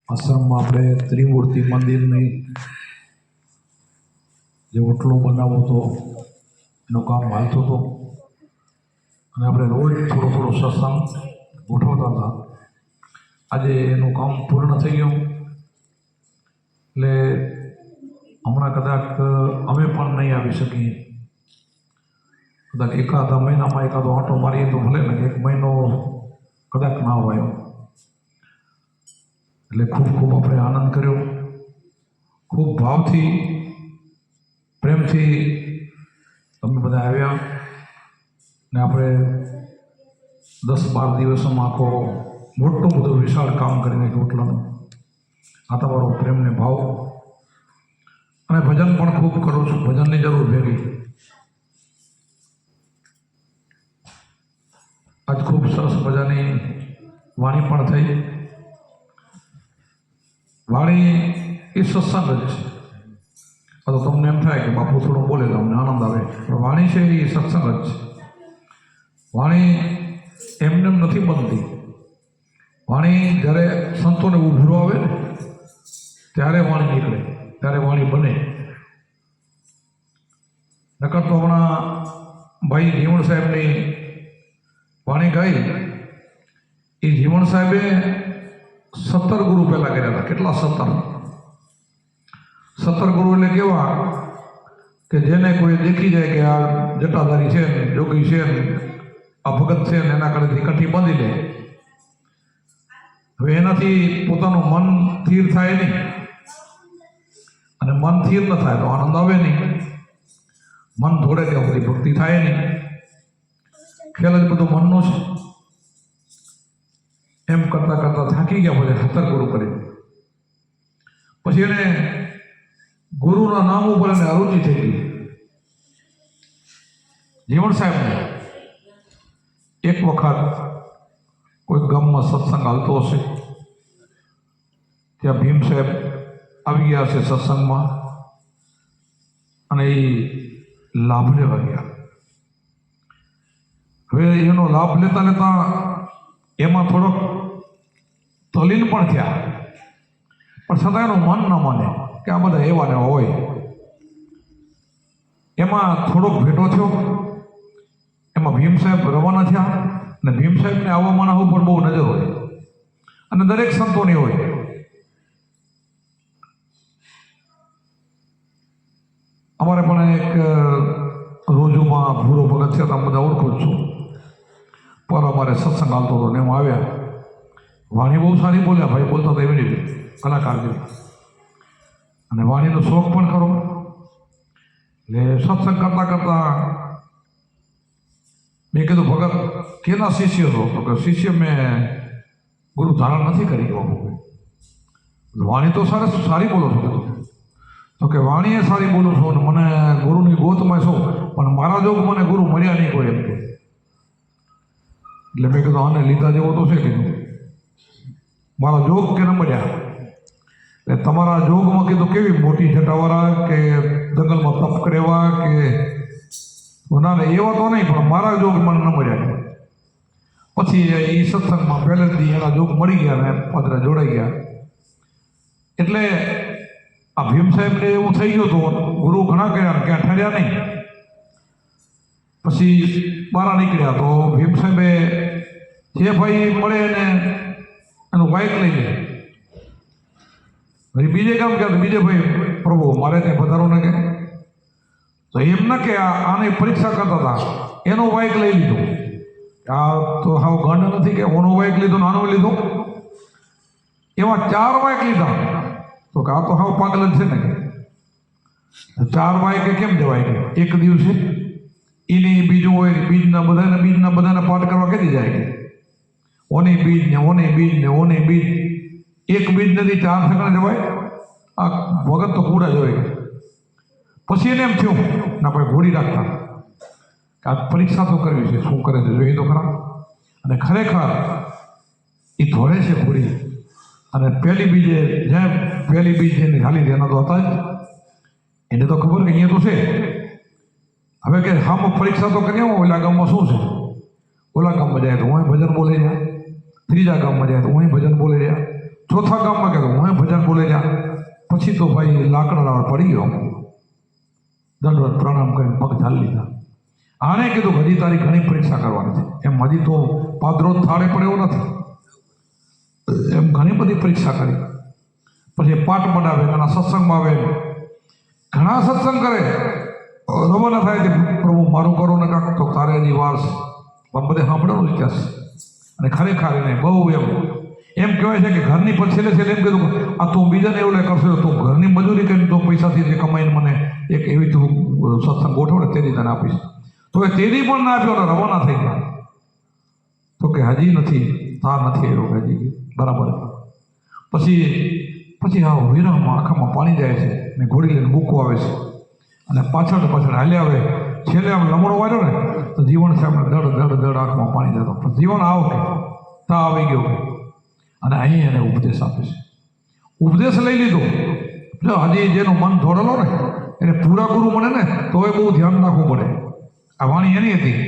આશ્રમમાં આપણે ત્રિમૂર્તિ મંદિરની જે ઓટલો બનાવવો હતો એનું કામ હાલતું હતું અને આપણે રોજ થોડો થોડો સત્સંગ ગોઠવતા હતા. આજે એનું કામ પૂર્ણ થઈ ગયું એટલે હમણાં કદાચ અમે પણ નહીં આવી શકીએ. કદાચ એકાદા મહિનામાં એકાદો આંટો મારીએ તો ભલે ને, એક મહિનો કદાચ ના હોય. એટલે ખૂબ ખૂબ આપણે આનંદ કર્યો, ખૂબ ભાવથી પ્રેમથી તમે બધા આવ્યા ને આપણે 10-12 દિવસોમાં આખો મોટું બધું વિશાળ કામ કરીને ઓટલાનું. આ તમારો પ્રેમને ભાવ. અને ભજન પણ ખૂબ કરું છું, ભજનની જરૂર ભેગી. આજ ખૂબ સરસ મજાની વાણી પણ થઈ. વાણી એ સત્સંગ જ છે. તો તમને એમ થાય કે બાપુ થોડું બોલે તો અમને આનંદ આવે, પણ વાણી છે એ સત્સંગ જ છે. વાણી એમને એમ નથી બનતી. વાણી જ્યારે સંતોને ઉભરો આવે ને ત્યારે વાણી નીકળે, ત્યારે વાણી બને. નકર તો હમણાં ભાઈ જીવણ સાહેબની વાણી ગાઈ. એ જીવણ સાહેબે 17 ગુરુ પહેલાં કર્યા હતા. કેટલા? 17 ગુરુ એટલે કેવા કે જેને કોઈ દેખી જાય કે આ જટાધારી છે ને, જોગી છે ને, આ ભગત છે ને, એના કડેથી કંઠી બાંધી લે. હવે એનાથી પોતાનું મન સ્થિર થાય નહીં, અને મન સ્થિર ન થાય તો આનંદ આવે નહીં. મન થોડે ત્યાં બધી ભક્તિ થાય નહીં. ખ્યાલ જ બધું મનનો છે. એમ કરતાં કરતાં થાકી ગયા. પછી 17 ગુરુ કરી. પછી એને ગુરુના નામ ઉપર એને અરુચિ થઈ ગઈ. જીવણ સાહેબને એક વખત કોઈ ગામમાં સત્સંગ હાલતો હશે, ત્યાં ભીમ સાહેબ આવી ગયા હશે સત્સંગમાં, અને એ લાભ લેવા ગયા. હવે એનો લાભ લેતા લેતા એમાં થોડોક તલીન પણ થયા, પણ છતાં એનું મન ન માને કે આ બધા એવા ને હોય. એમાં થોડોક ભેટો થયો. એમાં ભીમ સાહેબ રવાના થયા, અને ભીમ સાહેબને આવા માણસ ઉપર બહુ નજર હોય, અને દરેક સંતોની હોય. અમારે પણ એક રોજુમાં ભૂરો ભગત છે, તમે બધા ઓળખો જ છો. પર અમારે સત્સંગ હાલતો હતો ને એમ આવ્યા. વાણી બહુ સારી બોલ્યા ભાઈ, બોલતા તો એવી રીતે કલાકાર જેવી, અને વાણીનો શોખ પણ ખરો. એટલે સત્સંગ કરતાં કરતાં મેં કીધું, ભગત કેના શિષ્ય છો? તો કે શિષ્ય મેં ગુરુ ધારણ નથી કરી ગયો. વાણી તો સારી બોલો છો. તો કે વાણી એ સારી બોલું છું, ને મને ગુરુની ગોતમાં છું, પણ મારા જોગ મને ગુરુ મળ્યા નહીં કોઈ એમ કે. એટલે મેં કીધું આને લીધા જેવો તો છે કે મારા જોગ કે ન મળ્યા. એટલે તમારા જોગમાં કીધું કેવી મોટી જટાવાળા કે જંગલમાં તપ કરેવા કે ના એવા તો નહીં, પણ મારા જોગ મને ન મળ્યા. પછી એ સત્સંગમાં પહેલેથી એના જોગ મળી ગયા ને પાદરા જોડાઈ ગયા. એટલે આ ભીમ સાહેબને એવું થઈ ગયું હતું, ગુરુ ઘણા કર્યા ક્યાં ઠર્યા નહીં. પછી બહાર નીકળ્યા તો ભીમ સાહેબે જે ભાઈ મળે એને એનું બાઇક લઈ લે. પછી બીજે કામ કે બીજે ભાઈ પ્રભુ મારે ત્યાં પધારો ને કે, તો એમ ના કે આની પરીક્ષા કરતા હતા, એનો બાઇક લઈ લીધું. આ તો હાવ ગંડ નથી કે ઓનો બાઇક લીધો ને આનો લીધો. એવા 4 બાઇક લીધા. તો કે આ તો હાવ પાગલ જ છે ને. 4 બાઇકે કેમ જવાય કે એક દિવસે એની બીજું હોય, બીજના બધાને પાઠ કરવા કેદી જાય કે ઓની બીજ ને ઓની બીજ ને ઓની બીજ. એક બીજ નથી 4 સગડા જવાય. આ વગર તો પૂરા જવાય. પછી એને એમ થયું ના ભાઈ ઘોડી રાખતા કે આ પરીક્ષા તો કરવી છે, શું કરે છે જોઈએ તો ખરા. અને ખરેખર એ ધોળે છે ઘોડી. અને પહેલી બીજે જેમ પહેલી બીજ એની ખાલી એના તો હતા જ. એને તો ખબર કે અહીંયા તો છે. હવે કે હા પરીક્ષા તો કરી આવો, ઓલા ગામમાં શું છે, ઓલા ગામમાં જાય તો હું ભજન બોલે રહ્યા, ત્રીજા ગામમાં જાય તો હું ભજન બોલે રહ્યા, ચોથા ગામમાં કહેતો હું ભજન બોલે જા. પછી તો ભાઈ લાકડા પડી ગયો, દંડવત પ્રણામ કરીને પગ ઝાલી લીધા. આને કીધું હજી તારી ઘણી પરીક્ષા કરવાની છે, એમ હજી તો પાદરો થાળે પડે એવો નથી, એમ ઘણી બધી પરીક્ષા કરી. પછી પાઠ બનાવે, ઘણા સત્સંગમાં આવે, ઘણા સત્સંગ કરે, રવાના થાય કે પ્રભુ મારું કરો ને કાંક તો તારે હજી વાર છે. પણ બધે સાંભળવાનું ઇતિહાસ. અને ખરેખર એને બહુ એમ કહેવાય છે કે ઘરની પર છેલ્લે એમ કીધું આ તું બીજાને એવું લે કરશો, તું ઘરની મજૂરી કરીને તો પૈસાથી જે કમાઈને મને એક એવી તું સત્સંગ ગોઠવડે તેની તને આપીશ. તો એ તેની પણ ના આપ્યો ને રવાના થઈ ગયા. તો કે હજી નથી, તાર નથી આવ્યો કે હજી બરાબર. પછી આ વિરહમાં આંખામાં પાણી જાય છે ને ઘોડી લઈને મૂકવું આવે છે અને પાછળ હાલ્યા આવે. છેલ્લે આમ લમણો વાળ્યો ને તો જીવન સાહેબ દડ આંખમાં પાણી જતો. પણ જીવન આવો કે તા આવી ગયો કે. અને અહીં એને ઉપદેશ આપે છે. ઉપદેશ લઈ લીધો. જો હજી જેનું મન ધોરેલો ને એને પૂરા ગુરુ મળે ને તો એ બહુ ધ્યાન રાખવું પડે. આ વાણી એની હતી.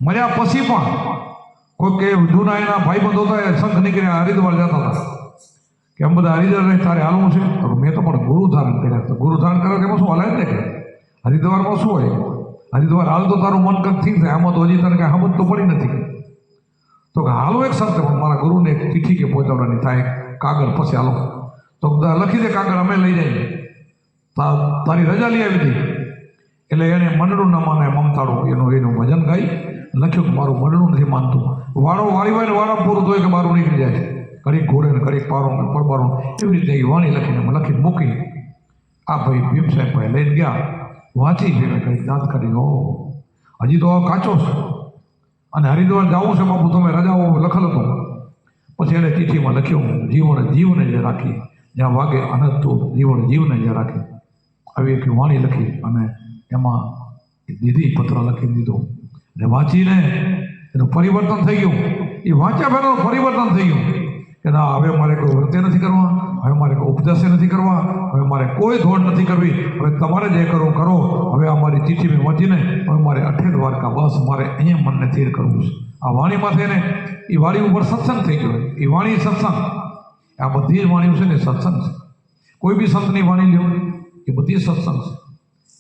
મળ્યા પછી પણ કોઈ કે જૂના એના ભાઈબંધો હતા એ સંઘ નીકળ્યા હરિદ્વાર જતા હતા કે આમ બધા હરિદ્વાર રહે તારે હાલવું છે. મેં તો પણ ગુરુ ધારણ કર્યા. તો ગુરુ ધારણ કરે એમાં શું હાલે જ ને કે હરિદ્વારમાં શું હોય? હરિદ્વાર હાલ તો તારું મન કંઈક ઠીક થાય, આમાં તો હજી તને કાંઈ સમજ તો પડી નથી. તો કે હાલો એક શરત, પણ મારા ગુરુને એક ચિઠ્ઠી કે પહોંચાડવાની થાય, કાગળ પછી હાલો. તો લખી દે કાગળ, અમે લઈ જઈએ. તારી રજા લઈ આવી હતી. એટલે એને મંડળું ન માને મમતાળું એનું ભજન ગાઈ લખ્યું કે મારું મંડળું નથી માનતું. વાળી વાળા પૂરું થયું કે મારું નીકળી જાય છે. કડીક ઘોડે ને કડીક પારો ને પડબારો એવી રીતે એ વાણી લખીને મૂકી. આ ભાઈ ભીમ સાહેબ ભાઈ લઈને ગયા, વાંચી ભીમે કડીક દાંત કાઢી, ઓ હજી તો કાચો છે અને હરિદ્વાર જવું છે બાપુ, તમે રજાઓ લખેલ હતો. પછી એને ચિઠ્ઠીમાં લખ્યું જીવને જે રાખી, જ્યાં વાગે અનંત તો જીવને જે રાખી. આવી એક વાણી લખી અને એમાં દીધી પત્ર લખી દીધો. અને વાંચીને એનું પરિવર્તન થઈ ગયું. એ વાંચ્યા પહેલાં પરિવર્તન થઈ ગયું કે ના હવે મારે કોઈ વ્રતે નથી કરવા, હવે મારે કોઈ ઉપદેશે નથી કરવા, હવે મારે કોઈ દોડ નથી કરવી, હવે તમારે જે કરવું કરો. હવે આ મારી ચિઠ્ઠી મેં વાંચીને હવે મારે 8 દ્વારકા બસ મારે અહીંયા મનને સ્થિર કરવું છે. આ વાણીમાં થઈને એ વાણી ઉપર સત્સંગ થઈ ગયો. એ વાણી સત્સંગ, આ બધી જ વાણીઓ છે ને સત્સંગ છે. કોઈ બી સંતની વાણી લ્યો એ બધી સત્સંગ છે.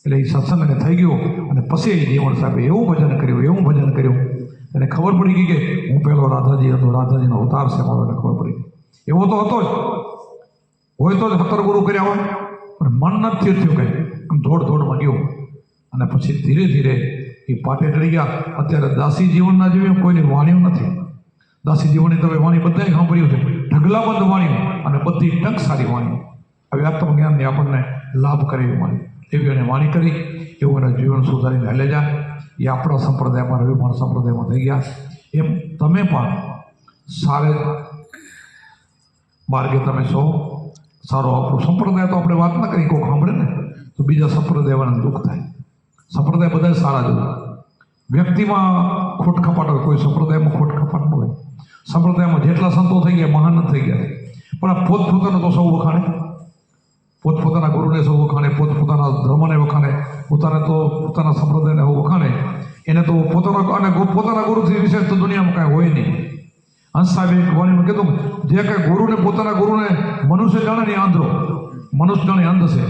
એટલે એ સત્સંગ એને થઈ ગયો. અને પછી એ જીવણ સાહેબે એવું ભજન કર્યું એને ખબર પડી ગઈ કે હું પહેલો રાધાજી હતો, રાધાજીનો અવતાર છે મારો. એને ખબર પડી એવો તો હતો જ, હોય તો જ 17 ગુરુ કર્યા હોય, પણ મન નથી થયું કંઈ, આમ દોડમાં ગયો. અને પછી ધીરે ધીરે એ પાટે ચડી ગયા. અત્યારે દાસી જીવનના જેવી કોઈની વાણીઓ નથી. દાસી જીવનની તમે વાણી બધાએ સાંભળ્યું છે, ઢગલાબંધ વાણીઓ અને બધી ટંક સારી વાણીઓ. હવે આત્મજ્ઞાનની આપણને લાભ કરે એવી વાણી, એવી એને વાણી કરી, એવું એના જીવન સુધારીને હાલે જા. એ આપણા સંપ્રદાયમાં રવિમાન સંપ્રદાયમાં થઈ ગયા. એમ તમે પણ સારે માર્ગે તમે છો. સારો આપણો સંપ્રદાય તો આપણે વાત ના કરી, કોઈ સાંભળે ને તો બીજા સંપ્રદાયવાળાને દુઃખ થાય. સંપ્રદાય બધા સારા જ હોય. વ્યક્તિમાં ખોટ ખપાટ હોય, કોઈ સંપ્રદાયમાં ખોટ ખપાટ ન હોય. સંપ્રદાયમાં જેટલા સંતો થઈ ગયા મહાન થઈ ગયા, પણ આ પોતપોતાનો તો સૌ વખાણે, પોતપોતાના ગુરુને સૌ વખાણે, પોતપોતાના ધર્મને વખાણે, પોતાના સંપ્રદાયને સૌ વખાણે. એને તો પોતાના ગુરુથી વિશેષ તો દુનિયામાં કાંઈ હોય નહીં. હંસ સાહેબ એક વાણીમાં કીધું જે કાંઈ પોતાના ગુરુને મનુષ્ય જાણે ને આંધળો, મનુષ્ય જાણે અંધ છે.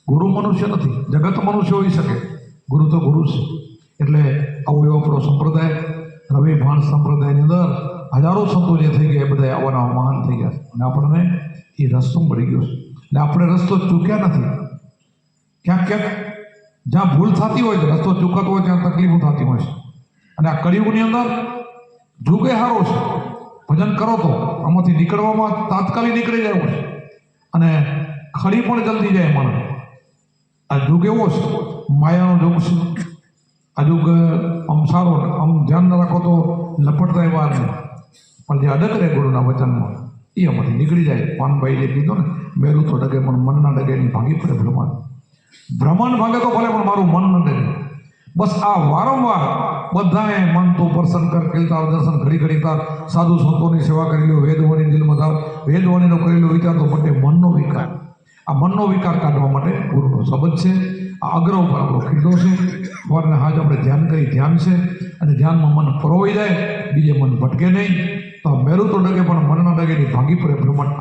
ગુરુ મનુષ્ય નથી, જગત મનુષ્ય હોઈ શકે, ગુરુ તો ગુરુ છે. એટલે આવો એવો આપણો સંપ્રદાય, રવિ ભાણ સંપ્રદાયની અંદર હજારો સંતો જે થઈ ગયા એ બધા આવાના મહાન થઈ ગયા. અને આપણને એ રસ્તો મળી ગયો છે. એટલે આપણે રસ્તો ચૂક્યા નથી. ક્યાંક જ્યાં ભૂલ થતી હોય, રસ્તો ચૂકાતો હોય ત્યાં તકલીફો થતી હોય છે. અને આ કળિયુગની અંદર જુગે સારો છે. ભજન કરો તો આમાંથી નીકળવામાં તાત્કાલિક નીકળી જાય છે અને ખડી પણ જલ્દી જાય મને. આ જુગ એવો છે, માયાનો જુગ છે. આ જુગ આમ સારો, આમ ધ્યાન ન રાખો તો લપટતા એ વાર નહીં, પણ જે અડગ રહે ગુરુના વચનમાં એ આમાંથી નીકળી જાય. પાનભાઈ જે કીધું ને, મેરું તો ડગે પણ મનના ડગે નહીં, ભાગી પડે ભ્રમણ ભાગે તો ભલે પણ મારું મન ન ડગે. બસ આ વારંવાર બધાએ મન તો પ્રસન્ન કર, કેલતા દર્શન ઘડી તાર, સાધુ સંતોની સેવા કરી લો, વેદવાણી દિલમાં ધાર, વેદવાણીનો કરેલો વિચાર તો માટે મનનો વિકાર. આ મનનો વિકાર કાઢવા માટે ગુરુનો શબ્દ છે. આ અગ્ર ઉપર આપણો ખીડો છે. સવારને હાજ આપણે ધ્યાન કરી, ધ્યાન છે અને ધ્યાનમાં મન ફરોવાઈ જાય, બીજે મન ભટકે નહીં. તો મેરું તો ડગે પણ મનના ડગેની ભાંગી પડે બ્રહ્માંડ